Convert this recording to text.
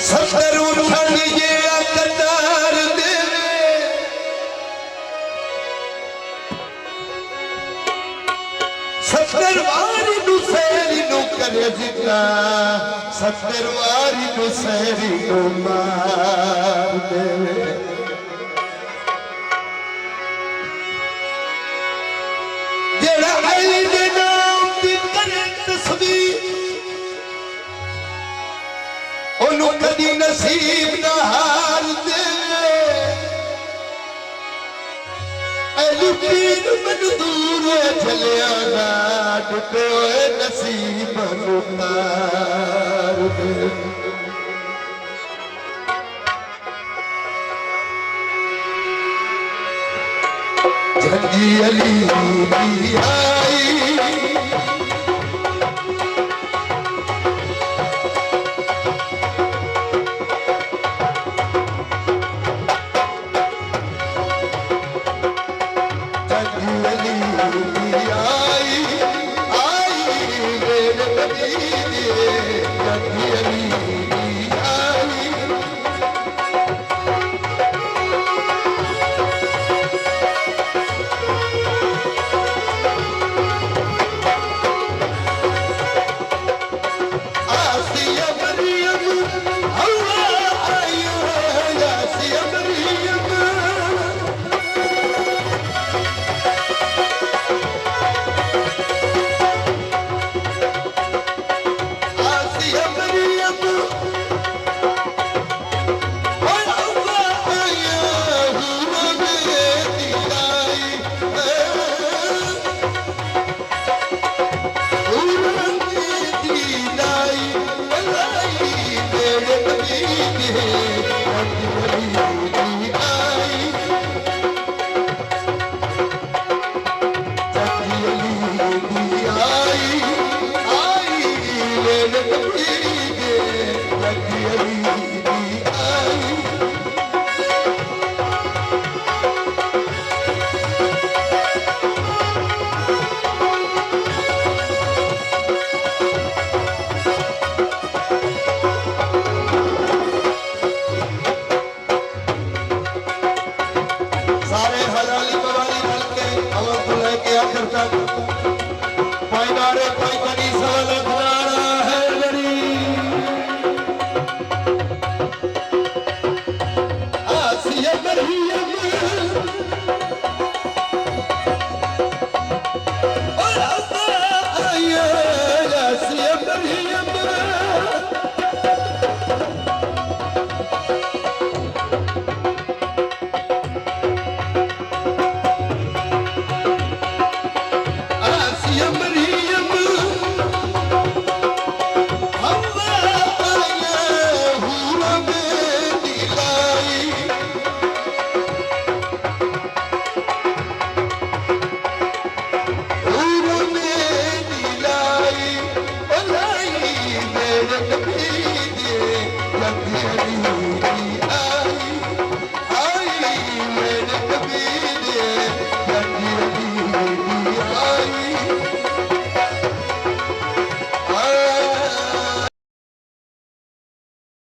सत्तर उठाइए कतार देवे सत्तर वारी नु सैरी नु करे जितना सत्तर वारी नु सैरी नु मार देवे जेड़ा अली दे नाम दी करे तस्वीर ओनू कदी नसीब ना हार देवे अली पीर मन दूर चलिया ना टुटे होए नसीब नू तार देवे जगी अली आई